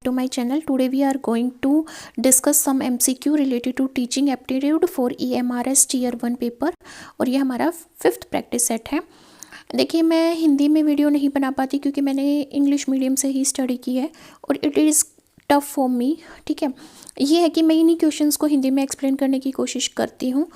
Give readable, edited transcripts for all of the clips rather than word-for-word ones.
to my channel. Today we are going to discuss some MCQ related to teaching aptitude for EMRS Tier 1 paper और ये हमारा 5th practice set है। देखिए, मैं हिंदी में video नहीं बना पाती क्योंकि मैंने इंग्लिश मीडियम से ही स्टडी की है और it is tough for me. ठीक है, ये है कि मैं इन्हीं क्वेश्चंस को हिंदी में एक्सप्लेन करने की कोशिश करती हूँ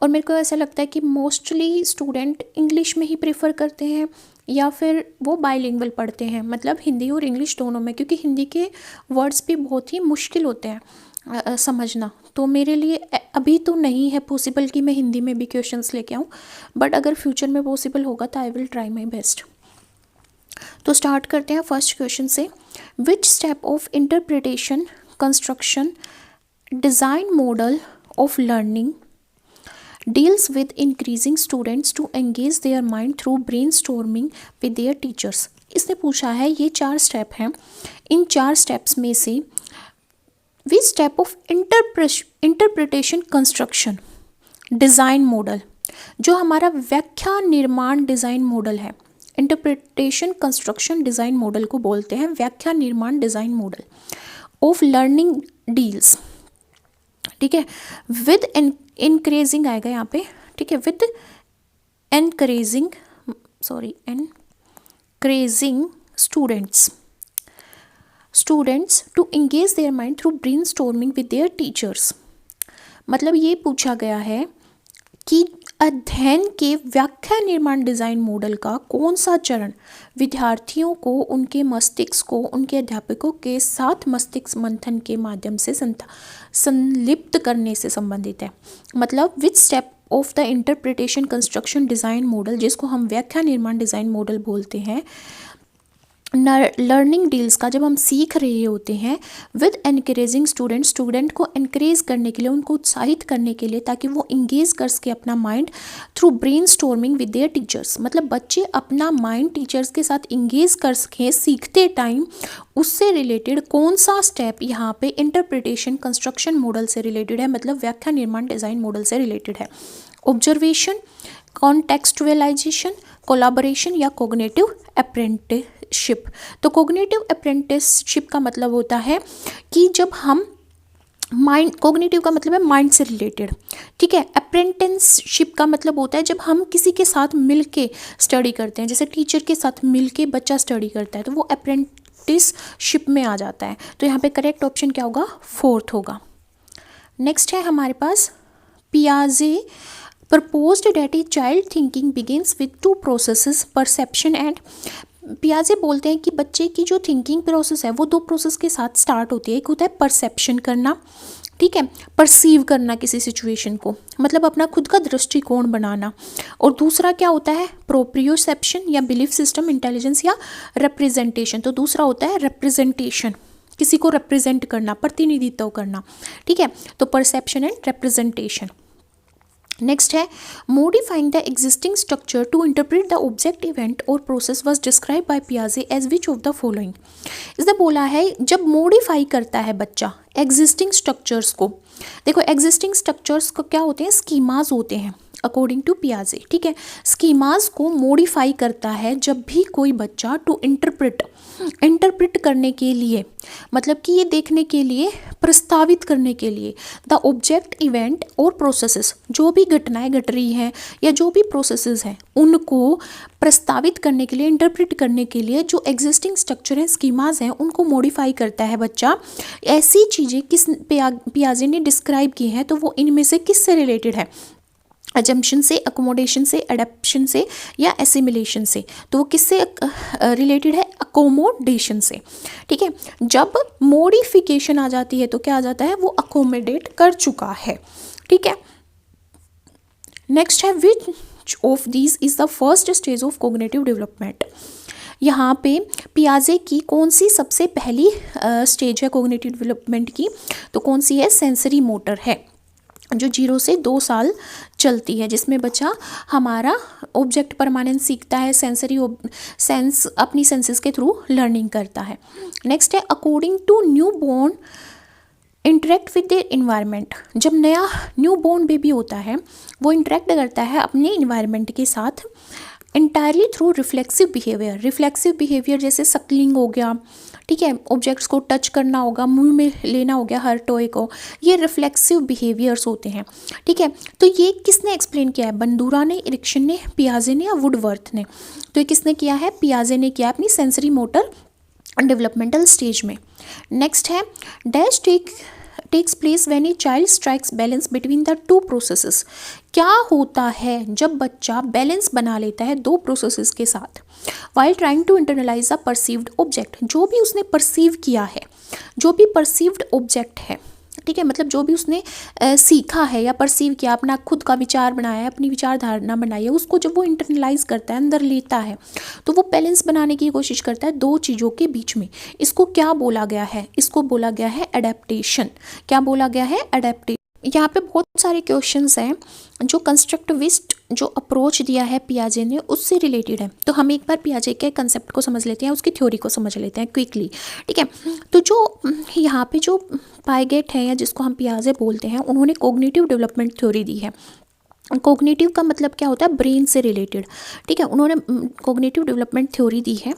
और मेरे को ऐसा लगता है कि मोस्टली स्टूडेंट इंग्लिश में ही प्रेफर करते हैं या फिर वो बाइलिंगुअल पढ़ते हैं, मतलब हिंदी और इंग्लिश दोनों में, क्योंकि हिंदी के वर्ड्स भी बहुत ही मुश्किल होते हैं समझना। तो मेरे लिए अभी तो नहीं है पॉसिबल कि मैं हिंदी में भी क्वेश्चंस लेके आऊँ, बट अगर फ्यूचर में पॉसिबल होगा तो I will try my best. तो स्टार्ट करते हैं फर्स्ट क्वेश्चन से। Which step of interpretation construction design model of learning deals with increasing students to engage their mind through brainstorming with their teachers। इसने पूछा है, ये 4 स्टेप हैं, इन 4 steps में से which step of interpretation construction design model, जो हमारा व्याख्या निर्माण डिज़ाइन मॉडल है, इंटरप्रिटेशन कंस्ट्रक्शन डिज़ाइन मॉडल को बोलते हैं व्याख्या निर्माण design model of learning deals. ठीक है, विद इनक्रेजिंग आएगा यहाँ पे। ठीक है, with encouraging students to engage their mind through brainstorming with their teachers. मतलब ये पूछा गया है कि अध्ययन के व्याख्या निर्माण डिज़ाइन मॉडल का कौन सा चरण विद्यार्थियों को उनके मस्तिष्क को उनके अध्यापकों के साथ मस्तिष्क मंथन के माध्यम से संलिप्त करने से संबंधित है। मतलब विच step of the interpretation construction design model, जिसको हम व्याख्या निर्माण डिज़ाइन मॉडल बोलते हैं, लर्निंग डील्स का जब हम सीख रहे होते हैं, विद एनकरेजिंग स्टूडेंट को एनकरेज करने के लिए, उनको उत्साहित करने के लिए, ताकि वो इंगेज कर सके अपना mind through brainstorming with their teachers. मतलब बच्चे अपना माइंड टीचर्स के साथ इंगेज कर सकें सीखते टाइम। उससे रिलेटेड कौन सा स्टेप यहाँ पे इंटरप्रिटेशन कंस्ट्रक्शन मॉडल से रिलेटेड है, मतलब व्याख्या निर्माण डिज़ाइन मॉडल से रिलेटेड है। ऑब्जर्वेशन, कॉन्टेक्सचुअलाइजेशन, कोलाबोरेशन या कोग्निटिव अप्रेंटिसशिप। तो कोग्निटिव अप्रेंटिसशिप का मतलब होता है कि जब हम माइंड, कोग्निटिव का मतलब है माइंड से रिलेटेड। ठीक है, अप्रेंटिसशिप का मतलब होता है जब हम किसी के साथ मिलके स्टडी करते हैं, जैसे टीचर के साथ मिलके बच्चा स्टडी करता है, तो वो अप्रेंटिसशिप में आ जाता है। तो यहाँ पे करेक्ट ऑप्शन क्या होगा? 4th होगा। नेक्स्ट है हमारे पास पियाजे proposed that a child thinking begins with 2 processes, perception and। पियाजे बोलते हैं कि बच्चे की जो थिंकिंग प्रोसेस है वो 2 प्रोसेस के साथ स्टार्ट होती है। एक होता है परसेप्शन करना, ठीक है, परसीव करना किसी सिचुएशन को, मतलब अपना खुद का दृष्टिकोण बनाना, और दूसरा क्या होता है? प्रोप्रियोसेप्शन या बिलीफ सिस्टम इंटेलिजेंस या रिप्रेजेंटेशन। तो दूसरा होता है रिप्रेजेंटेशन, किसी को रिप्रेजेंट करना, प्रतिनिधित्व करना। ठीक है, तो परसेप्शन एंड रिप्रेजेंटेशन। नेक्स्ट है modifying the existing structure to interpret the object event और प्रोसेस वाज डिस्क्राइब बाय पियाजे as which of the following. इसने बोला है जब मॉडिफाई करता है बच्चा एग्जिस्टिंग स्ट्रक्चर्स को। देखो, एग्जिस्टिंग स्ट्रक्चर्स को क्या होते हैं? स्कीमाज होते हैं अकॉर्डिंग टू पियाजे। ठीक है, स्कीमाज को मॉडिफाई करता है जब भी कोई बच्चा टू इंटरप्रेट करने के लिए, मतलब कि ये देखने के लिए, प्रस्तावित करने के लिए, द ऑब्जेक्ट इवेंट और प्रोसेसेस, जो भी घटनाएं घट रही हैं या जो भी प्रोसेसेस हैं उनको प्रस्तावित करने के लिए, इंटरप्रेट करने के लिए जो एग्जिस्टिंग स्ट्रक्चर है, स्कीमाज हैं, उनको मॉडिफाई करता है बच्चा। ऐसी चीज़ें किस पियाजे ने डिस्क्राइब की हैं, तो वो इनमें से किस से रिलेटेड है? अजम्पशन से, अकोमोडेशन से, एडेप्शन से या एसिमिलेशन से। तो वो किससे रिलेटेड है? अकोमोडेशन से। ठीक है, जब मॉडिफिकेशन आ जाती है तो क्या आ जाता है? वो अकोमोडेट कर चुका है। ठीक है, नेक्स्ट है which of these is the first stage of cognitive development. यहाँ पे पियाजे की कौन सी सबसे पहली स्टेज है कोग्निटिव डेवलपमेंट की? तो कौन सी है? सेंसरी मोटर है, जो 0 से 2 साल चलती है, जिसमें बच्चा हमारा ऑब्जेक्ट परमानेंट सीखता है, सेंस अपनी सेंसेस के थ्रू लर्निंग करता है। नेक्स्ट है according to new born interact with their environment. जब नया न्यू बॉर्न बेबी होता है वो इंटरेक्ट करता है अपने इन्वायरमेंट के साथ entirely through reflexive behaviour. Reflexive behaviour जैसे सकलिंग हो गया, ठीक है, ऑब्जेक्ट्स को टच करना होगा, मुंह में लेना हो गया हर टॉय को, ये रिफ्लेक्सिव बिहेवियर्स होते हैं, ठीक है। तो ये किसने एक्सप्लेन किया है? बंदूरा ने, इरिक्सन ने, पियाजे ने या वुडवर्थ ने? तो ये किसने किया है? पियाजे ने किया अपनी सेंसरी मोटर डेवलपमेंटल स्टेज में। नेक्स्ट है dash takes place when a child strikes balance between the two processes. क्या होता है जब बच्चा बैलेंस बना लेता है दो प्रोसेसेस के साथ? While trying to internalise a perceived object, जो भी उसने परसीव किया है, जो भी परसीव्ड ऑब्जेक्ट है, ठीक है, मतलब जो भी उसने सीखा है या परसीव किया, अपना खुद का विचार बनाया है, अपनी विचारधारणा बनाई है, उसको जब वो इंटरनलाइज करता है, अंदर लेता है, तो वो बैलेंस बनाने की कोशिश करता है दो चीज़ों के बीच में। इसको क्या बोला गया है? इसको बोला गया है एडेप्टेशन। क्या बोला गया है? एडेप्टेशन। यहाँ पे बहुत सारे क्वेश्चंस हैं जो कंस्ट्रक्टिविस्ट जो अप्रोच दिया है पियाजे ने उससे रिलेटेड है। तो हम एक बार पियाजे के कंसेप्ट को समझ लेते हैं, उसकी थ्योरी को समझ लेते हैं क्विकली, ठीक है। तो जो यहाँ पे जो पाइगेट है या जिसको हम पियाजे बोलते हैं, उन्होंने कोग्निटिव डेवलपमेंट थ्योरी दी है। कोग्निटिव का मतलब क्या होता है? ब्रेन से रिलेटेड, ठीक है। उन्होंने कोग्निटिव डेवलपमेंट थ्योरी दी है।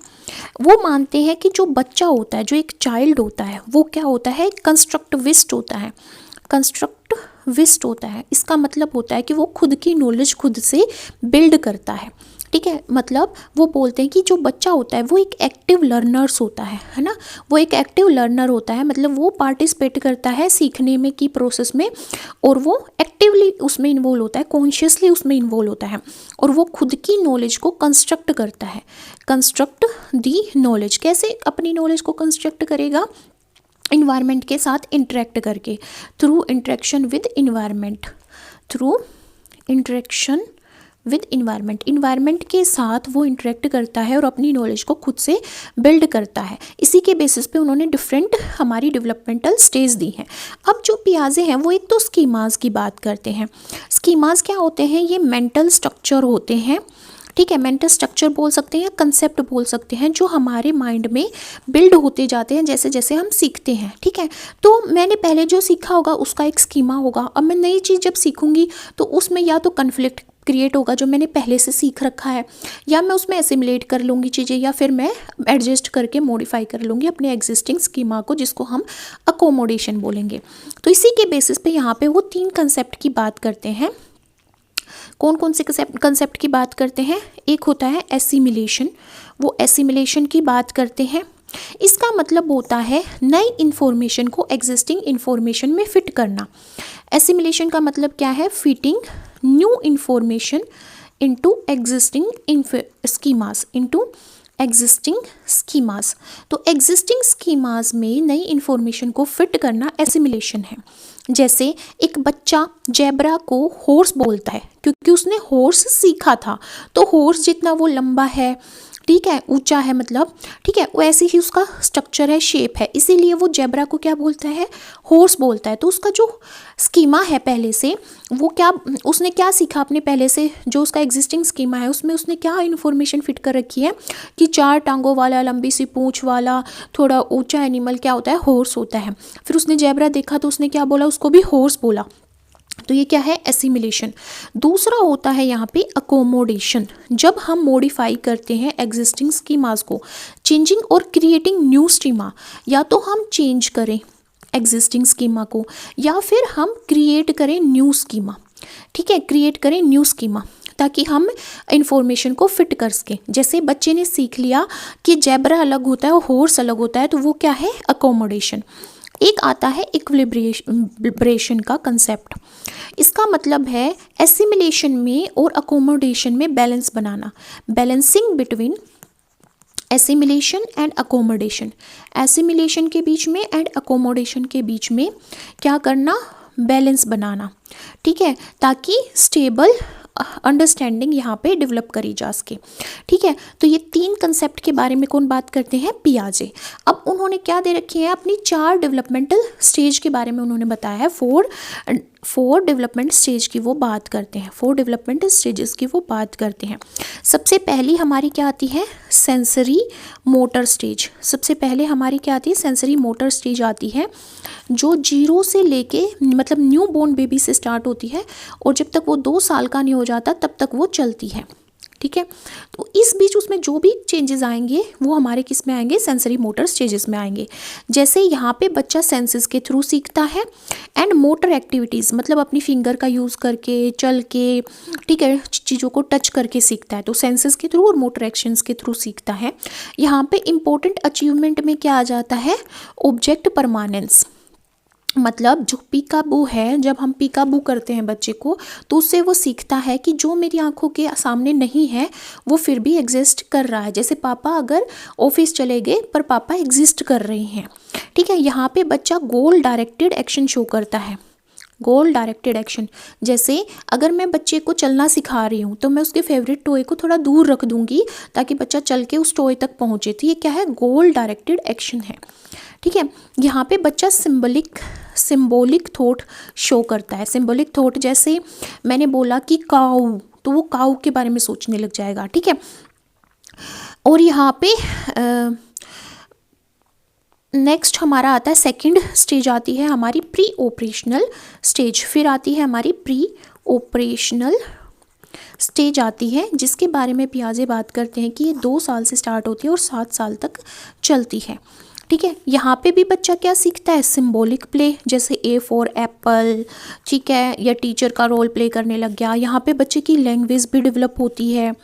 वो मानते हैं कि जो बच्चा होता है, जो एक चाइल्ड होता है, वो क्या होता है? कंस्ट्रक्टिविस्ट होता है। कंस्ट्रक्टिविस्ट होता है, इसका मतलब होता है कि वो खुद की नॉलेज खुद से बिल्ड करता है, ठीक है। मतलब वो बोलते हैं कि जो बच्चा होता है वो एक एक्टिव लर्नर्स होता है ना, वो एक एक्टिव लर्नर होता है, मतलब वो पार्टिसिपेट करता है सीखने में की प्रोसेस में, और वो एक्टिवली उसमें इन्वॉल्व होता है, कॉन्शियसली उसमें इन्वॉल्व होता है, और वो खुद की नॉलेज को कंस्ट्रक्ट करता है। कंस्ट्रक्ट दी नॉलेज, कैसे अपनी नॉलेज को कंस्ट्रक्ट करेगा? इन्वायरमेंट के साथ इंटरेक्ट करके, through interaction with environment, through interaction with environment. Environment के साथ वो इंटरेक्ट करता है और अपनी नॉलेज को खुद से बिल्ड करता है। इसी के बेसिस पे उन्होंने डिफरेंट हमारी डेवलपमेंटल स्टेज दी हैं। अब जो पियाजे हैं वो एक तो स्कीमास की बात करते हैं। स्कीमास क्या होते हैं? ये मेंटल स्ट्रक्चर होते हैं, ठीक है। मेंटल स्ट्रक्चर बोल सकते हैं या कंसेप्ट बोल सकते हैं, जो हमारे माइंड में बिल्ड होते जाते हैं जैसे जैसे हम सीखते हैं, ठीक है। तो मैंने पहले जो सीखा होगा उसका एक स्कीमा होगा। अब मैं नई चीज़ जब सीखूंगी तो उसमें या तो कन्फ्लिक्ट क्रिएट होगा जो मैंने पहले से सीख रखा है, या मैं उसमें एसिमुलेट कर लूँगी चीज़ें, या फिर मैं एडजस्ट करके मॉडिफाई कर लूँगी अपने एग्जिस्टिंग स्कीमा को, जिसको हम अकोमोडेशन बोलेंगे। तो इसी के बेसिस पे यहाँ पे वो 3 कंसेप्ट की बात करते हैं। कौन कौन से कंसेप्ट की बात करते हैं? एक होता है एसिमिलेशन, वो एसिमिलेशन की बात करते हैं। इसका मतलब होता है नई इन्फॉर्मेशन को एग्जिस्टिंग इन्फॉर्मेशन में फिट करना। एसिमिलेशन का मतलब क्या है? Fitting new information into existing schemas, into existing schemas. तो एग्जिस्टिंग स्कीमास में नई इन्फॉर्मेशन को फिट करना एसिमिलेशन है। जैसे एक बच्चा जेब्रा को हॉर्स बोलता है क्योंकि उसने हॉर्स सीखा था, तो हॉर्स जितना वो लंबा है, ठीक है, ऊंचा है, मतलब ठीक है, वैसे ही उसका स्ट्रक्चर है, शेप है, इसीलिए वो जेब्रा को क्या बोलता है? हॉर्स बोलता है। तो उसका जो स्कीमा है पहले से, वो क्या, उसने क्या सीखा अपने पहले से, जो उसका एग्जिस्टिंग स्कीमा है उसमें उसने क्या इन्फॉर्मेशन फिट कर रखी है कि 4 टांगों वाला, लंबी सी पूंछ वाला, थोड़ा ऊंचा एनिमल क्या होता है? हॉर्स होता है। फिर उसने जेब्रा देखा तो उसने क्या बोला? उसको भी हॉर्स बोला। तो ये क्या है? एसिमिलेशन। दूसरा होता है यहाँ पे अकोमोडेशन। जब हम मॉडिफाई करते हैं एग्जिस्टिंग स्कीमास को, चेंजिंग और क्रिएटिंग न्यू स्कीमा, या तो हम चेंज करें एग्जिस्टिंग स्कीमा को या फिर हम क्रिएट करें न्यू स्कीमा, ठीक है, क्रिएट करें न्यू स्कीमा ताकि हम इंफॉर्मेशन को फिट कर सकें। जैसे बच्चे ने सीख लिया कि जेब्रा अलग होता है और हॉर्स अलग होता है, तो वो क्या है? अकोमोडेशन। एक आता है इक्विलिब्रेशन का कंसेप्ट। इसका मतलब है एसिमिलेशन में और अकोमोडेशन में balance banana, balancing between assimilation and accommodation. Assimilation के बीच में एंड अकोमोडेशन के बीच में क्या करना? बैलेंस बनाना, ठीक है, ताकि स्टेबल अंडरस्टैंडिंग यहाँ पे डेवलप करी जा सके, ठीक है। तो ये 3 कंसेप्ट के बारे में कौन बात करते हैं? पियाजे। अब उन्होंने क्या दे रखी है? अपनी 4 डेवलपमेंटल स्टेज के बारे में उन्होंने बताया है। 4 डेवलपमेंट स्टेज की वो बात करते हैं, 4 डेवलपमेंट स्टेजेस की वो बात करते हैं। सबसे पहली हमारी क्या आती है? Sensory motor stage. सबसे पहले हमारी क्या आती है? सेंसरी मोटर स्टेज आती है, जो 0 से लेके, मतलब न्यू बोर्न बेबी से स्टार्ट होती है और जब तक वो 2 साल का नहीं हो जाता तब तक वो चलती है, ठीक है। तो इस बीच उसमें जो भी चेंजेस आएंगे वो हमारे किस में आएंगे, सेंसरी मोटर स्टेजेस में आएंगे। जैसे यहाँ पे बच्चा सेंसेस के थ्रू सीखता है एंड मोटर एक्टिविटीज़ मतलब अपनी फिंगर का यूज़ करके, चल के, ठीक है, चीज़ों को टच करके सीखता है। तो सेंसेस के थ्रू और मोटर एक्शंस के थ्रू सीखता है। यहाँ पे इम्पोर्टेंट अचीवमेंट में क्या आ जाता है, ऑब्जेक्ट परमानेंस। मतलब जो पीकाबू है, जब हम पीकाबू करते हैं बच्चे को तो उससे वो सीखता है कि जो मेरी आंखों के सामने नहीं है वो फिर भी एग्जिस्ट कर रहा है। जैसे पापा अगर ऑफिस चले गए पर पापा एग्जिस्ट कर रहे हैं, ठीक है। यहाँ पे बच्चा गोल डायरेक्टेड एक्शन शो करता है, गोल डायरेक्टेड एक्शन। जैसे अगर मैं बच्चे को चलना सिखा रही हूँ तो मैं उसके फेवरेट टॉय को थोड़ा दूर रख दूंगी ताकि बच्चा चल के उस टॉय तक पहुँचे। तो ये क्या है, गोल डायरेक्टेड एक्शन है, ठीक है। यहाँ पे बच्चा सिंबॉलिक थॉट शो करता है। सिंबॉलिक थॉट जैसे मैंने बोला कि काऊ, तो वो काऊ के बारे में सोचने लग जाएगा, ठीक है। और यहाँ पे नेक्स्ट हमारा आता है, सेकंड स्टेज आती है हमारी प्री ऑपरेशनल स्टेज। फिर आती है हमारी प्री ऑपरेशनल स्टेज आती है, जिसके बारे में पियाजे बात करते हैं कि ये 2 साल से स्टार्ट होती है और 7 साल तक चलती है, ठीक है। यहाँ पे भी बच्चा क्या सीखता है, सिंबॉलिक प्ले, जैसे ए फॉर एप्पल, ठीक है, या टीचर का रोल प्ले करने लग गया। यहाँ पे बच्चे की लैंग्वेज भी डेवलप होती है,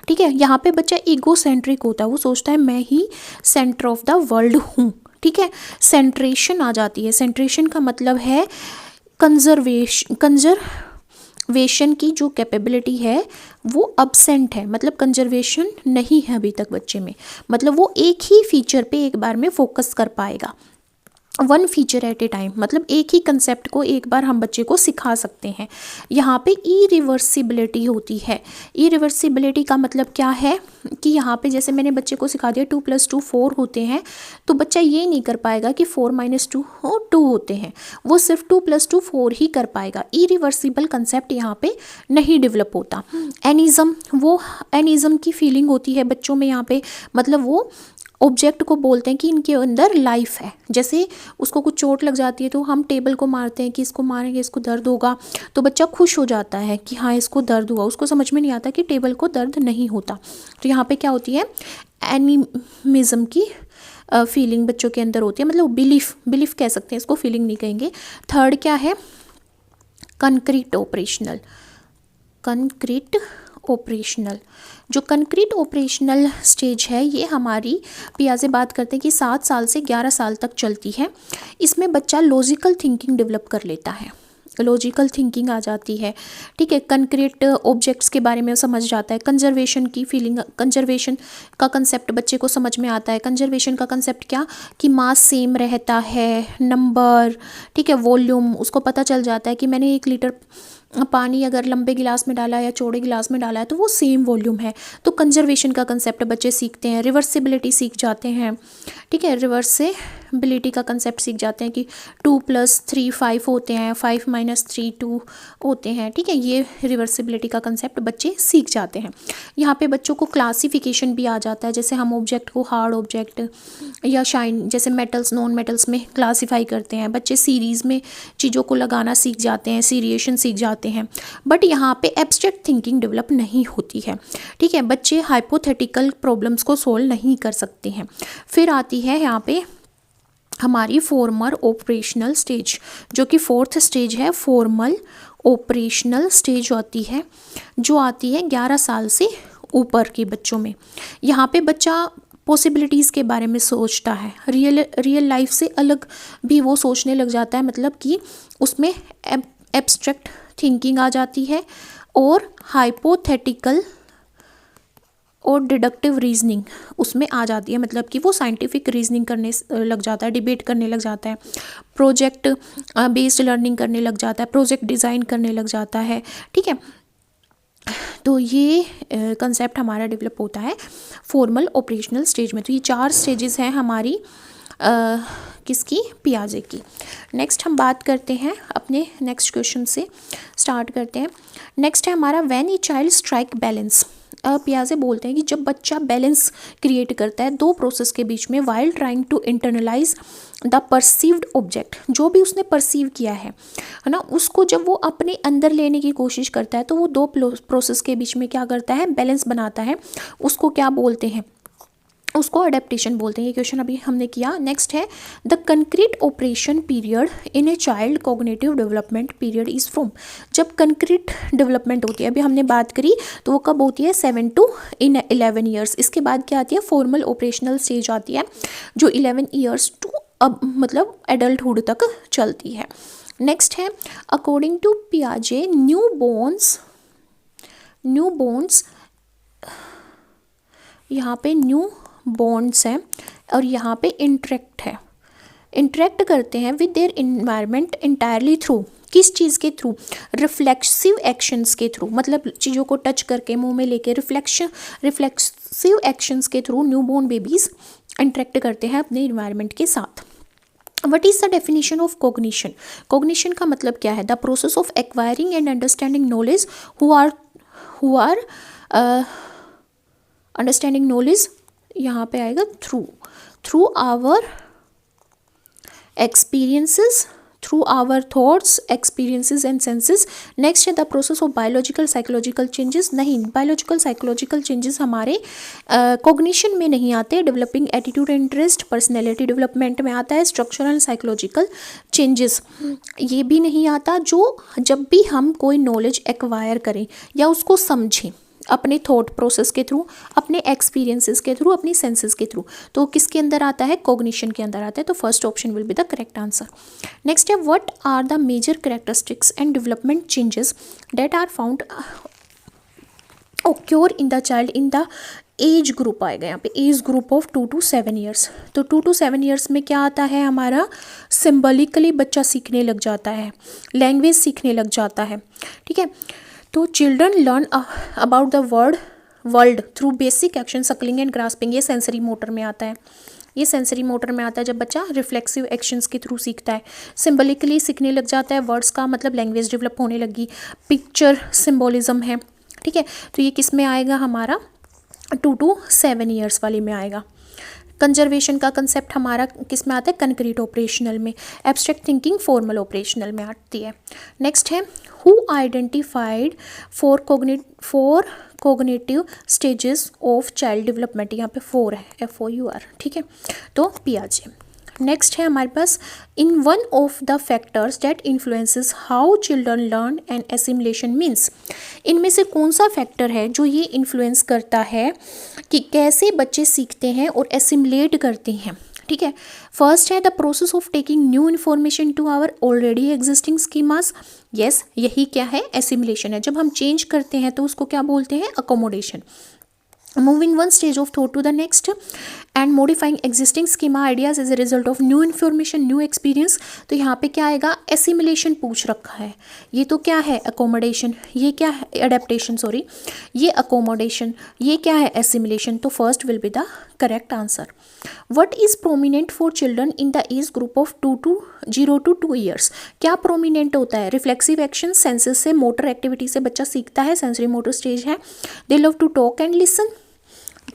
ठीक है। यहाँ पे बच्चा ईगो सेंट्रिक होता है, वो सोचता है मैं ही सेंटर ऑफ द वर्ल्ड हूँ, ठीक है। सेंट्रेशन आ जाती है। सेंट्रेशन का मतलब है कंजर्वेशन की जो कैपेबिलिटी है वो अब्सेंट है, मतलब कंजर्वेशन नहीं है अभी तक बच्चे में, मतलब वो एक ही फीचर पे एक बार में फोकस कर पाएगा, 1 फीचर एट ए टाइम, मतलब एक ही कंसेप्ट को एक बार हम बच्चे को सिखा सकते हैं। यहाँ पे इरिवर्सिबिलिटी होती है। इरिवर्सिबिलिटी का मतलब क्या है कि यहाँ पे जैसे मैंने बच्चे को सिखा दिया 2 + 2 4 होते हैं, तो बच्चा ये नहीं कर पाएगा कि 4 - 2 2 होते हैं, वो सिर्फ 2 + 2 4 ही कर पाएगा। इरिवर्सिबल कंसेप्ट यहाँ पे नहीं डेवलप होता। एनिज्म की फीलिंग होती है बच्चों में यहाँ पे, मतलब वो ऑब्जेक्ट को बोलते हैं कि इनके अंदर लाइफ है। जैसे उसको कुछ चोट लग जाती है तो हम टेबल को मारते हैं कि इसको मारेंगे इसको दर्द होगा, तो बच्चा खुश हो जाता है कि हाँ इसको दर्द हुआ। उसको समझ में नहीं आता कि टेबल को दर्द नहीं होता। तो यहाँ पे क्या होती है, एनिमिज्म की फीलिंग बच्चों के अंदर होती है, मतलब बिलीफ कह सकते हैं इसको, फीलिंग नहीं कहेंगे। थर्ड क्या है, कंक्रीट ऑपरेशनल। जो कंक्रीट ऑपरेशनल स्टेज है ये हमारी पियाजे बात करते हैं कि 7 साल से 11 साल तक चलती है। इसमें बच्चा लॉजिकल थिंकिंग डेवलप कर लेता है, लॉजिकल थिंकिंग आ जाती है, ठीक है। कंक्रीट ऑब्जेक्ट्स के बारे में समझ जाता है। कंजर्वेशन की फीलिंग, कंजर्वेशन का कंसेप्ट बच्चे को समझ में आता है। कंजर्वेशन का कंसेप्ट क्या, कि मास सेम रहता है, नंबर, ठीक है, वॉल्यूम, उसको पता चल जाता है कि मैंने 1 लीटर पानी अगर लंबे गिलास में डाला है या चौड़े गिलास में डाला है तो वो सेम वॉल्यूम है। तो कंजर्वेशन का कंसेप्ट बच्चे सीखते हैं। रिवर्सिबिलिटी सीख जाते हैं, ठीक है, रिवर्सिबिलिटी का कंसेप्ट सीख जाते हैं कि 2 + 3 5 होते हैं, 5 - 3 2 होते हैं, ठीक है। ये रिवर्सिबिलिटी का कंसेप्ट बच्चे सीख जाते हैं। यहाँ पे बच्चों को क्लासिफिकेशन भी आ जाता है, जैसे हम ऑब्जेक्ट को हार्ड ऑब्जेक्ट या शाइन, जैसे मेटल्स नॉन मेटल्स में क्लासीफाई करते हैं। बच्चे सीरीज़ में चीज़ों को लगाना सीख जाते हैं, सीरिएशन सीख जाते हैं। बट यहाँ पे एब्स्ट्रैक्ट थिंकिंग डेवलप नहीं होती है, ठीक है। बच्चे हाइपोथेटिकल प्रॉब्लम्स को सोल्व नहीं कर सकते हैं। फिर आती है यहाँ पे हमारी फॉर्मल ऑपरेशनल स्टेज, जो कि 4th स्टेज है। फॉर्मल ऑपरेशनल स्टेज आती है, जो आती है 11 साल से ऊपर के बच्चों में। यहाँ पे बच्चा पॉसिबिलिटीज़ के बारे में सोचता है, रियल लाइफ से अलग भी वो सोचने लग जाता है, मतलब कि उसमें एब्स्ट्रैक्ट थिंकिंग आ जाती है और हाइपोथेटिकल और डिडक्टिव रीजनिंग उसमें आ जाती है, मतलब कि वो साइंटिफिक रीजनिंग करने लग जाता है, डिबेट करने लग जाता है, प्रोजेक्ट बेस्ड लर्निंग करने लग जाता है, प्रोजेक्ट डिज़ाइन करने लग जाता है, ठीक है। तो ये कंसेप्ट हमारा डेवलप होता है फॉर्मल ऑपरेशनल स्टेज में। तो ये 4 स्टेजेस हैं हमारी किसकी, पियाजे की। नेक्स्ट हम बात करते हैं अपने नेक्स्ट क्वेश्चन से स्टार्ट करते हैं। नेक्स्ट है हमारा when a child strike balance. पियाजे बोलते हैं कि जब बच्चा बैलेंस क्रिएट करता है दो प्रोसेस के बीच में while trying to internalise the perceived object, जो भी उसने परसीव किया है ना, उसको जब वो अपने अंदर लेने की कोशिश करता है तो वो दो प्रोसेस के बीच में क्या करता है, बैलेंस बनाता है। उसको क्या बोलते हैं, उसको अडेप्टेशन बोलते हैं। ये क्वेश्चन अभी हमने किया। नेक्स्ट है the concrete operation period in a child cognitive development period is from. जब कंक्रीट डेवलपमेंट होती है, अभी हमने बात करी, तो वो कब होती है, 7 to 11 ईयर्स। इसके बाद क्या आती है, फॉर्मल ऑपरेशनल स्टेज आती है जो 11 ईयर्स टू अब मतलब एडल्टहुड तक चलती है। नेक्स्ट है अकॉर्डिंग टू पियाजे न्यू बोन्स, यहाँ पे न्यू बॉन्ड्स हैं और यहाँ पे इंटरेक्ट करते हैं with their environment entirely through, किस चीज़ के थ्रू, रिफ्लेक्सिव एक्शंस के थ्रू, मतलब चीज़ों को टच करके मुंह में लेके रिफ्लेक्सिव एक्शंस के through new born babies interact करते हैं अपने इन्वायरमेंट के साथ। What is the definition of cognition. Cognition का मतलब क्या है, the process of acquiring and understanding knowledge who are understanding knowledge, यहाँ पे आएगा through our experiences, through our thoughts, experiences and senses. Next है the process of biological psychological changes. नहीं, biological psychological changes हमारे कॉग्निशन में नहीं आते। Developing attitude interest personality development में आता है। स्ट्रक्चरल साइकोलॉजिकल चेंजेस ये भी नहीं आता, जो जब भी हम कोई नॉलेज एक्वायर करें या उसको समझें अपने थॉट प्रोसेस के थ्रू, अपने एक्सपीरियंसेस के थ्रू, अपनी सेंसेस के थ्रू, तो किसके अंदर आता है, कॉग्निशन के अंदर आता है। तो first option will be the correct answer. Next है what are the major characteristics and development changes that are found occur in the child in the age group आएगा यहाँ पे, age group of 2 to 7 years. तो 2 to 7 years में क्या आता है, हमारा सिम्बॉलिकली बच्चा सीखने लग जाता है, लैंग्वेज सीखने लग जाता है। ठीक है, तो children learn about the world through basic action Suckling and grasping. ये सेंसरी मोटर में आता है, ये सेंसरी मोटर में आता है जब बच्चा रिफ्लेक्सिव एक्शंस के थ्रू सीखता है। सिम्बॉलिकली सीखने लग जाता है, वर्ड्स का मतलब लैंग्वेज डेवलप होने लगी, पिक्चर सिम्बोलिज्म है। ठीक है, तो ये किस में आएगा, हमारा 2 to 7 ईयर्स वाली में आएगा। कंजर्वेशन का कंसेप्ट हमारा किस में आता है, कंक्रीट ऑपरेशनल में। एब्स्ट्रैक्ट थिंकिंग फॉर्मल ऑपरेशनल में आती है। नेक्स्ट है who identified four cognitive stages of child development. यहाँ पे 4 है, FOUR। ठीक है, तो पियाजे। नेक्स्ट है हमारे पास in one of the factors that influences how children learn and assimilation means. इनमें से कौन सा फैक्टर है जो ये इन्फ्लुएंस करता है कि कैसे बच्चे सीखते हैं और एसिमुलेट करते हैं। ठीक है, फर्स्ट है the process of taking new information to our already existing schemas. Yes, यही क्या है, एसिमुलेशन है। जब हम चेंज करते हैं तो उसको क्या बोलते हैं, accommodation. Moving one stage of thought to the next and modifying existing schema ideas as a result of new information, new experience। तो यहाँ पे क्या आएगा, assimilation पूछ रखा है। ये तो क्या है, accommodation। ये क्या है, adaptation सॉरी। ये accommodation, ये क्या है, assimilation। तो first will be the correct answer। What is prominent for children in the age group of 0 to 2 years। क्या prominent होता है, reflexive action, senses से, motor activity से बच्चा सीखता है, sensory motor stage है। They love to talk and listen।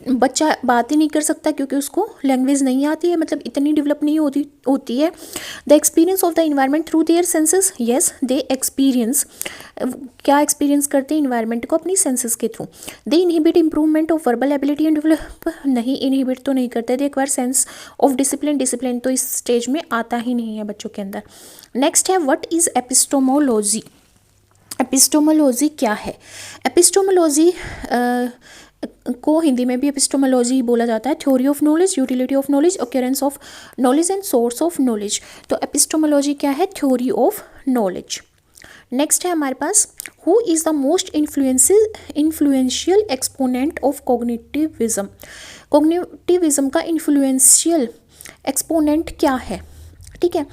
बच्चा बात ही नहीं कर सकता क्योंकि उसको लैंग्वेज नहीं आती है, मतलब इतनी डेवलप नहीं होती है। The experience of the environment through their senses. Yes, they experience, क्या एक्सपीरियंस करते हैं इन्वायरमेंट को अपनी सेंसेस के through. They inhibit improvement of verbal ability and develop. नहीं, इनहिबिट तो नहीं करते। दे एक्वायर सेंस ऑफ डिसिप्लिन तो इस स्टेज में आता ही नहीं है बच्चों के अंदर। नेक्स्ट है व्हाट इज एपिस्टोमोलॉजी। एपिस्टोमोलॉजी क्या है, एपिस्टोमोलॉजी को हिंदी में भी एपिस्टोमोलॉजी बोला जाता है। Theory of knowledge, utility of knowledge, occurrence of knowledge and source of knowledge. तो एपिस्टोमोलॉजी क्या है, थ्योरी ऑफ नॉलेज। नेक्स्ट है हमारे पास who is the most influential exponent of cognitivism. Cognitivism का इन्फ्लुएंशियल एक्सपोनेंट क्या है। ठीक है,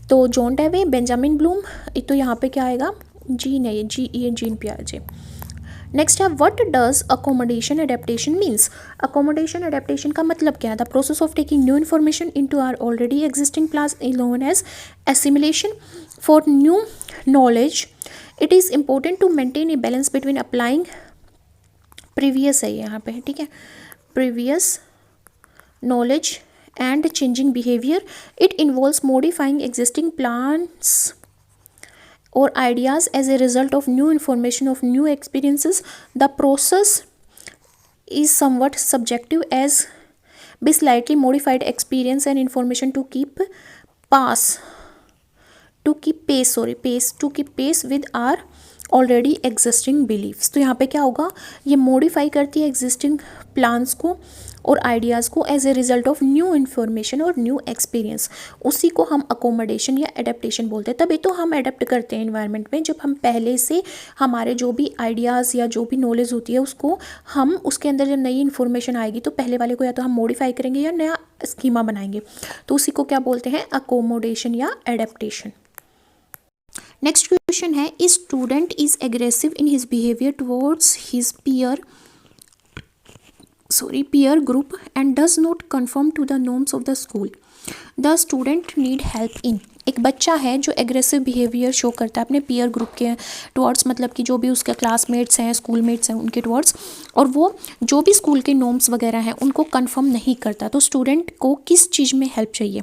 तो जॉन डेवे, बेंजामिन ब्लूम। तो यहाँ पे क्या आएगा, जीन पियाजे। नेक्स्ट है what does accommodation adaptation means. Accommodation adaptation का मतलब क्या है, the process of taking new information into our already existing class is known as assimilation. For new knowledge it is important to maintain a balance between applying previous है यहाँ पे, ठीक है, previous knowledge and changing behavior. It involves modifying existing plans or ideas as a result of new information of new experiences. The process is somewhat subjective as be slightly modified experience and information to keep pace with our already existing believes. तो यहाँ पे क्या होगा, ये modify करती है existing plans को और आइडियाज़ को as a result of new information और न्यू एक्सपीरियंस. उसी को हम अकोमोडेशन या एडेप्टेशन बोलते हैं. तभी तो हम एडेप्ट करते हैं इन्वायरमेंट में, जब हम पहले से हमारे जो भी आइडियाज़ या जो भी नॉलेज होती है उसको हम उसके अंदर जब नई इन्फॉर्मेशन आएगी तो पहले वाले को या तो हम मॉडिफाई करेंगे या नया स्कीमा बनाएंगे. तो उसी को क्या बोलते हैं, अकोमोडेशन या एडेप्टेशन. नेक्स्ट क्वेश्चन है, is student is aggressive in his behaviour towards his peer group and does not conform to the norms of the school. The student need help in. एक बच्चा है जो एग्रेसिव बिहेवियर शो करता है अपने peer group के towards, मतलब कि जो भी उसके क्लासमेट्स हैं, स्कूलमेट्स हैं, उनके टुवर्ड्स, और वो जो भी स्कूल के नॉर्म्स वगैरह हैं उनको कंफर्म नहीं करता. तो स्टूडेंट को किस चीज़ में हेल्प चाहिए,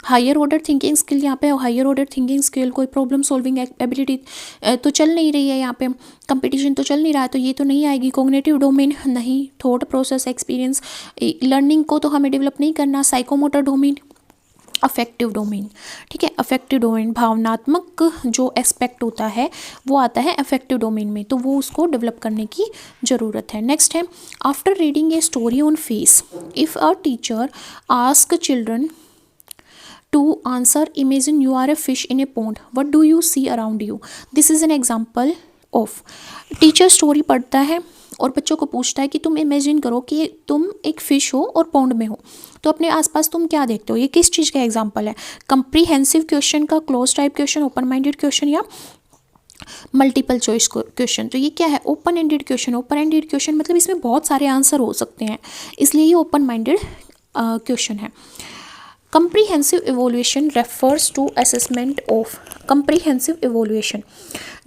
हायर ऑर्डर थिंकिंग स्किल. यहाँ पे हायर ऑर्डर थिंकिंग स्किल, कोई प्रॉब्लम सॉल्विंग एबिलिटी तो चल नहीं रही है, यहाँ पे कंपटीशन तो चल नहीं रहा है, तो ये तो नहीं आएगी. कॉग्निटिव डोमेन नहीं, थॉट प्रोसेस, एक्सपीरियंस, लर्निंग को तो हमें डेवलप नहीं करना. साइकोमोटर डोमेन, अफेक्टिव डोमेन, ठीक है, अफेक्टिव डोमेन भावनात्मक जो एस्पेक्ट होता है वो आता है अफेक्टिव डोमेन में, तो वो उसको डेवलप करने की ज़रूरत है. नेक्स्ट है, after reading a story on face, if a teacher ask children to answer, imagine you are a fish in a pond, what do you see around you. This is an example of, teacher story पढ़ता है और बच्चों को पूछता है कि तुम imagine करो कि तुम एक फ़िश हो और पॉन्ड में हो, तो अपने आसपास तुम क्या देखते हो. ये किस चीज़ का एग्जांपल है, कंप्रीहेंसिव क्वेश्चन का, close type question, open minded question या मल्टीपल चॉइस क्वेश्चन. तो ये क्या है, open ended question. Open ended question मतलब इसमें बहुत सारे आंसर हो सकते हैं, इसलिए ये ओपन माइंडेड क्वेश्चन है. Comprehensive evolution refers to assessment of. Comprehensive evolution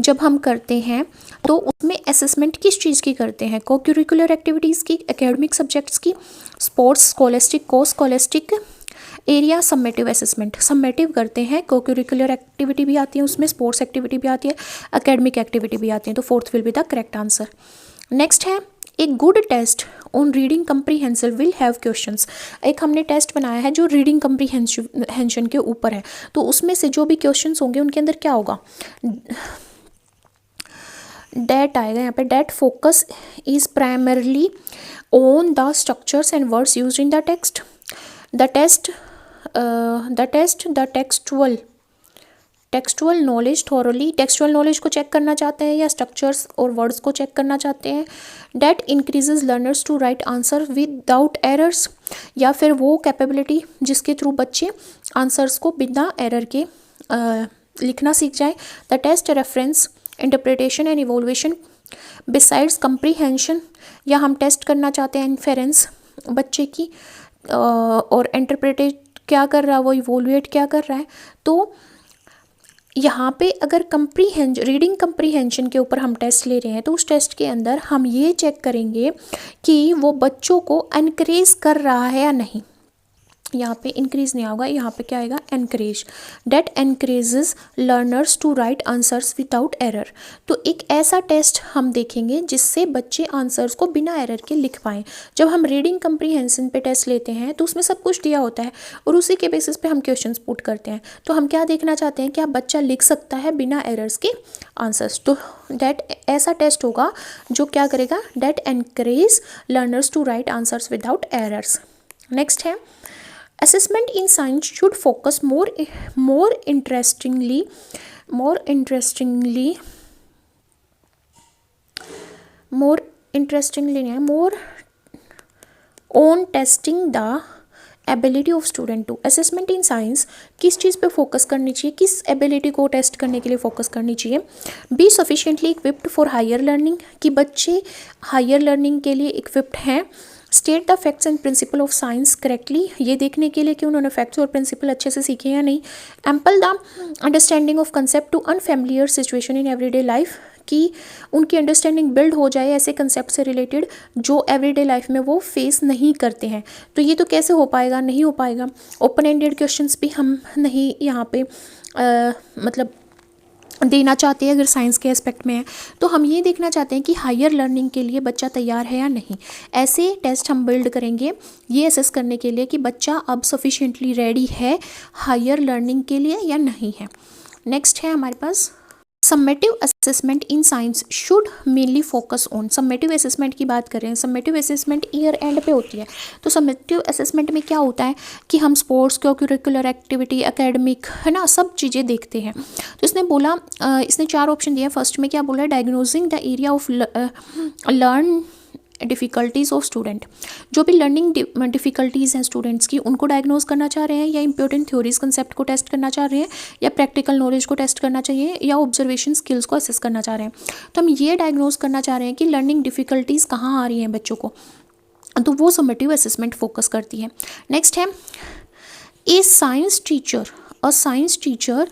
जब हम करते हैं तो उसमें असेसमेंट किस चीज़ की करते हैं, को करिकुलर एक्टिविटीज़ की, एकेडमिक सब्जेक्ट्स की, स्पोर्ट्स, स्कॉलेस्टिक, को scholastic, area. Summative assessment, summative करते हैं, को करिकुलर एक्टिविटी भी आती है उसमें, स्पोर्ट्स एक्टिविटी भी आती है, एकेडमिक एक्टिविटी भी आती है. तो fourth will be the correct answer. Next है, एक good test on reading comprehensive will have questions. एक हमने टेस्ट बनाया है जो रीडिंग कंप्रीहेंशन के ऊपर है, तो उसमें से जो भी क्वेश्चंस होंगे उनके अंदर क्या होगा, डेट आएगा यहाँ पे. That focus is primarily on the structures and words used in the text. The textual knowledge thoroughly, textual knowledge को चेक करना चाहते हैं या स्ट्रक्चर्स और वर्ड्स को चेक करना चाहते हैं. That increases learners to write answer without errors, या फिर वो कैपेबिलिटी जिसके थ्रू बच्चे आंसर्स को बिना एरर के लिखना सीख जाए. The test reference interpretation and evolution besides comprehension, या हम टेस्ट करना चाहते हैं इन्फेरेंस बच्चे की, और इंटरप्रिटेट क्या कर रहा है वो, इवोल्यूएट क्या कर रहा है. तो यहाँ पे अगर रीडिंग कंप्रीहेंशन के ऊपर हम टेस्ट ले रहे हैं तो उस टेस्ट के अंदर हम ये चेक करेंगे कि वो बच्चों को एनकरेज कर रहा है या नहीं. यहाँ पे इंक्रीज नहीं होगा, यहाँ पे क्या आएगा, encourage. That encourages learners to write answers without error. तो एक ऐसा टेस्ट हम देखेंगे जिससे बच्चे आंसर्स को बिना एरर के लिख पाएँ. जब हम रीडिंग कंप्रीहेंशन पे टेस्ट लेते हैं तो उसमें सब कुछ दिया होता है और उसी के बेसिस पे हम क्वेश्चंस पुट करते हैं. तो हम क्या देखना चाहते हैं, क्या बच्चा लिख सकता है बिना एरर्स के आंसर्स. तो डेट ऐसा टेस्ट होगा जो क्या करेगा, that encourage learners to write answers without errors. Next है, assessment in science should focus more interestingly on testing the ability of student to. Assessment in science किस चीज़ पे फोकस करनी चाहिए, किस एबिलिटी को टेस्ट करने के लिए फोकस करनी चाहिए. Be sufficiently equipped for higher learning, कि बच्चे हायर लर्निंग के लिए इक्विप्ड हैं. State the facts and principle of science correctly, ये देखने के लिए कि उन्होंने फैक्ट्स और प्रिंसिपल अच्छे से सीखे या नहीं. Ample the understanding of concept to unfamiliar situation in everyday life, कि उनकी अंडरस्टैंडिंग बिल्ड हो जाए ऐसे कंसेप्ट से रिलेटेड जो एवरीडे लाइफ में वो फेस नहीं करते हैं। तो ये तो कैसे हो पाएगा, नहीं हो पाएगा। ओपन एंडेड क्वेश्चंस भी हम नहीं यहाँ पे मतलब देना चाहते हैं अगर साइंस के एस्पेक्ट में है। तो हम ये देखना चाहते हैं कि हायर लर्निंग के लिए बच्चा तैयार है या नहीं। ऐसे टेस्ट हम बिल्ड करेंगे ये असेस करने के लिए कि बच्चा अब सफिशिएंटली रेडी है हायर लर्निंग के लिए या नहीं है। नेक्स्ट है हमारे पास summative assessment in science should mainly focus on. Summative assessment की बात कर रहे हैं। सम्मेटिव असेसमेंट ईयर एंड पे होती है। तो सम्मेटिव असेसमेंट में क्या होता है कि हम स्पोर्ट्स को करिकुलर एक्टिविटी एकेडमिक है ना सब चीज़ें देखते हैं। तो इसने बोला इसने 4 ऑप्शन दिए। फर्स्ट में क्या बोला है, diagnosing the area of learn difficulties of student. जो भी लर्निंग डिफ़िकल्टीज़ हैं स्टूडेंट्स की उनको डायग्नोज करना चाह रहे हैं, या इंपॉर्टेंट थ्योरीज कंसेप्ट को टेस्ट करना चाह रहे हैं, या प्रैक्टिकल नॉलेज को टेस्ट करना चाहिए, या ऑब्जर्वेशन स्किल्स को असेस करना चाह रहे हैं। तो हम ये डायग्नोज करना चाह रहे हैं कि लर्निंग डिफ़िकल्टीज़ कहाँ आ रही हैं बच्चों को, तो वो समेटिव असेसमेंट फोकस करती है। नेक्स्ट है a science teacher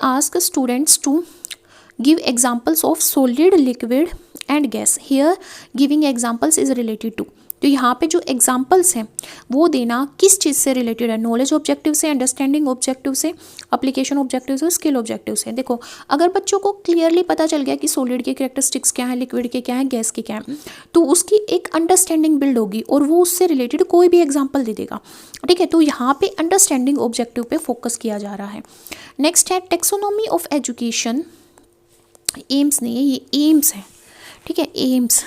ask students to give examples of solid, liquid and gas. Here giving examples is related to, तो यहाँ पे जो एग्जाम्पल्स हैं वो देना किस चीज़ से रिलेटेड है, नॉलेज ऑब्जेक्टिव से, अंडरस्टैंडिंग ऑब्जेक्टिव से, एप्लीकेशन ऑब्जेक्टिव से, स्किल ऑब्जेक्टिव से। देखो अगर बच्चों को क्लियरली पता चल गया कि सॉलिड के कैरेक्टरिस्टिक्स क्या है, लिक्विड के क्या है, गैस के क्या है, तो उसकी एक अंडरस्टैंडिंग बिल्ड होगी और वो उससे रिलेटेड कोई भी एग्जाम्पल दे देगा। ठीक है, तो यहाँ पे अंडरस्टैंडिंग ऑब्जेक्टिव पे फोकस किया जा रहा है। नेक्स्ट है टेक्सोनॉमी ऑफ एजुकेशन। एम्स नहीं है, ये एम्स है। ठीक है, एम्स,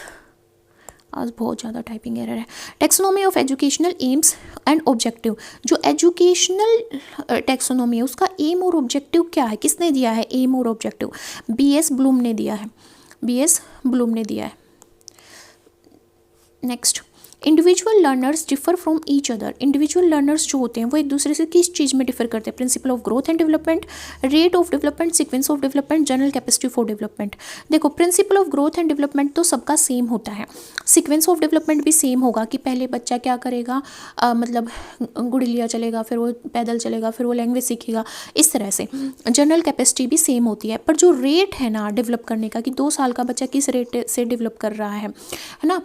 आज बहुत ज़्यादा टाइपिंग एरर है। Taxonomy of educational AIIMS and objective. जो एजुकेशनल टेक्सोनॉमी है उसका एम और ऑब्जेक्टिव क्या है, किसने दिया है एम और ऑब्जेक्टिव? बीएस ब्लूम ने दिया है, बीएस ब्लूम ने दिया है। Next, individual learners differ from each other. Individual learners जो होते हैं वो एक दूसरे से किस चीज़ में डिफर करते हैं? Principle of growth and development, rate of development, sequence of development, general capacity for development. देखो principle of growth and development तो सबका सेम होता है, सीक्वेंस ऑफ डेवलपमेंट भी सेम होगा कि पहले बच्चा क्या करेगा, मतलब गुड़िया चलेगा, फिर वो पैदल चलेगा, फिर वो लैंग्वेज सीखेगा, इस तरह से। जनरल कैपेसिटी भी सेम होती है, पर जो रेट है ना डेवलप करने का कि 2 साल का बच्चा किस रेट से डेवलप कर रहा है ना,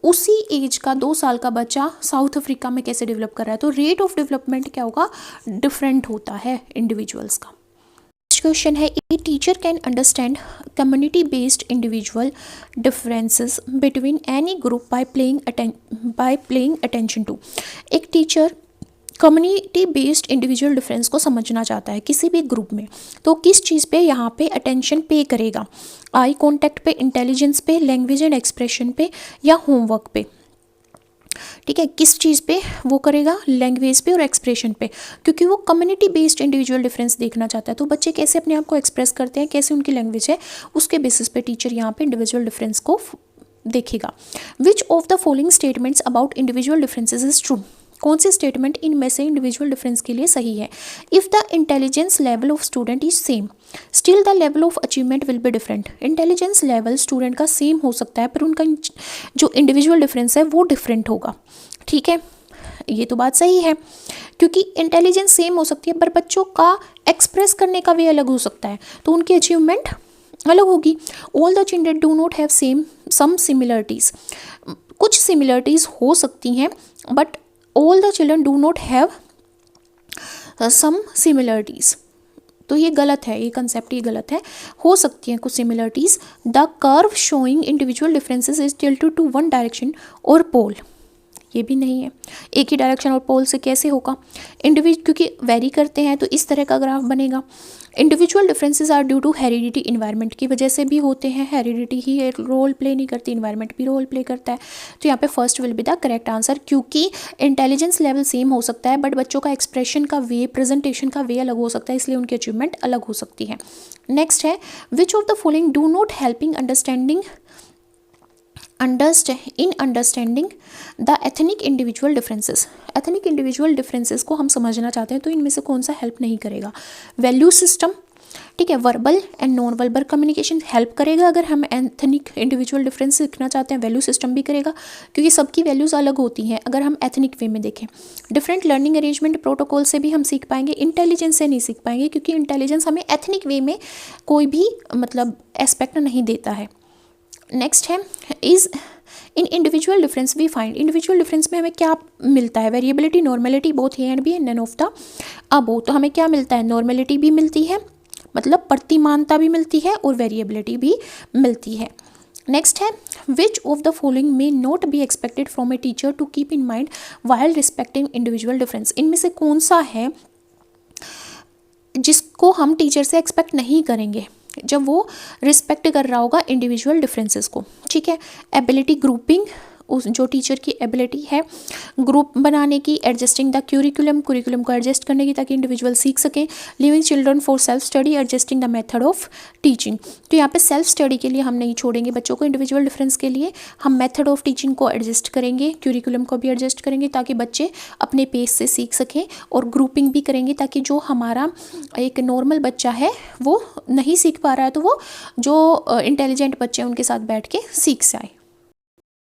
उसी एज का 2 साल का बच्चा साउथ अफ्रीका में कैसे डेवलप कर रहा है, तो रेट ऑफ डेवलपमेंट क्या होगा, डिफरेंट होता है इंडिविजुअल्स का। नेक्स्ट क्वेश्चन है, a teacher can understand community based individual differences between any group by playing attention to. एक teacher community based individual difference को समझना चाहता है किसी भी ग्रुप में, तो किस चीज़ पे यहाँ पे अटेंशन पे करेगा? आई कॉन्टैक्ट पे, इंटेलिजेंस पे, लैंग्वेज एंड एक्सप्रेशन पे, या होमवर्क पे? ठीक है, किस चीज़ पे वो करेगा? लैंग्वेज पे और एक्सप्रेशन पे, क्योंकि वो कम्युनिटी बेस्ड इंडिविजुअल डिफरेंस देखना चाहता है। तो बच्चे कैसे अपने आप को एक्सप्रेस करते हैं, कैसे उनकी लैंग्वेज है, उसके बेसिस पे टीचर यहाँ पे इंडिविजुअल डिफरेंस को देखेगा। विच of the following statements about individual differences is true? कौन सी स्टेटमेंट इनमें से इंडिविजुअल डिफरेंस के लिए सही है? If the intelligence level of student is same still the level of achievement will be different. Intelligence level student का same हो सकता है पर उनका जो इंडिविजुअल डिफरेंस है वो डिफरेंट होगा। ठीक है, ये तो बात सही है, क्योंकि इंटेलिजेंस सेम हो सकती है पर बच्चों का एक्सप्रेस करने का वे अलग हो सकता है, तो उनकी अचीवमेंट अलग होगी। All the children do not have some similarities. कुछ सिमिलरिटीज़ हो सकती हैं but all the children do not have some similarities। तो ये गलत है, ये कंसेप्ट ही गलत है। हो सकती हैं कुछ similarities. The curve showing individual differences is tilted to one direction और पोल, ये भी नहीं है। एक ही डायरेक्शन और पोल से कैसे होगा? क्योंकि वेरी करते हैं तो इस तरह का ग्राफ बनेगा। Individual differences are due to heredity, environment की वजह से भी होते हैं। हेरिडिटी ही रोल प्ले नहीं करती, इन्वायरमेंट भी रोल प्ले करता है। तो यहाँ पे first will be the correct answer, क्योंकि इंटेलिजेंस लेवल सेम हो सकता है बट बच्चों का एक्सप्रेशन का वे, प्रेजेंटेशन का वे अलग हो सकता है, इसलिए उनकी अचीवमेंट अलग हो सकती है। नेक्स्ट है, which of the following do not helping in understanding the ethnic individual differences। Ethnic individual differences को हम समझना चाहते हैं तो इनमें से कौन सा हेल्प नहीं करेगा? वैल्यू सिस्टम, ठीक है। Verbal and non verbal communication help करेगा अगर हम एथनिक इंडिविजुअल डिफरेंस सीखना चाहते हैं। वैल्यू सिस्टम भी करेगा क्योंकि सबकी वैल्यूज़ अलग होती हैं अगर हम एथनिक वे में देखें। डिफरेंट लर्निंग अरेंजमेंट प्रोटोकॉल से भी हम सीख पाएंगे, इंटेलिजेंस से नहीं सीख पाएंगे क्योंकि इंटेलिजेंस हमें एथनिक वे में कोई भी मतलब एस्पेक्ट नहीं देता है। नेक्स्ट है is in individual difference we find, individual difference में हमें क्या मिलता है? Variability, normality, both A and B and none of the above. तो हमें क्या मिलता है? नॉर्मेलिटी भी मिलती है, मतलब प्रतिमानता भी मिलती है, और वेरिएबिलिटी भी मिलती है। नेक्स्ट है which of the following may not be expected from a teacher to keep in mind while respecting individual difference, इनमें से कौन सा है जिसको हम टीचर से एक्सपेक्ट नहीं करेंगे जब वो रिस्पेक्ट कर रहा होगा इंडिविजुअल डिफरेंसेस को। ठीक है। एबिलिटी ग्रुपिंग, उस जो टीचर की एबिलिटी है ग्रुप बनाने की, एडजस्टिंग द क्यूरिकुलम, कुरिकुलम को एडजस्ट करने की ताकि इंडिविजुअल सीख सकें, living children for self study, adjusting the method of teaching. तो यहाँ पे सेल्फ स्टडी के लिए हम नहीं छोड़ेंगे बच्चों को, इंडिविजुअल डिफरेंस के लिए हम मेथड ऑफ टीचिंग को एडजस्ट करेंगे, क्यूरिकुलम को भी एडजस्ट करेंगे ताकि बच्चे अपने पेस से सीख सकें, और ग्रुपिंग भी करेंगे ताकि जो हमारा एक नॉर्मल बच्चा है वो नहीं सीख पा रहा है तो वो जो इंटेलिजेंट बच्चे हैं उनके साथ बैठ के सीख जाए।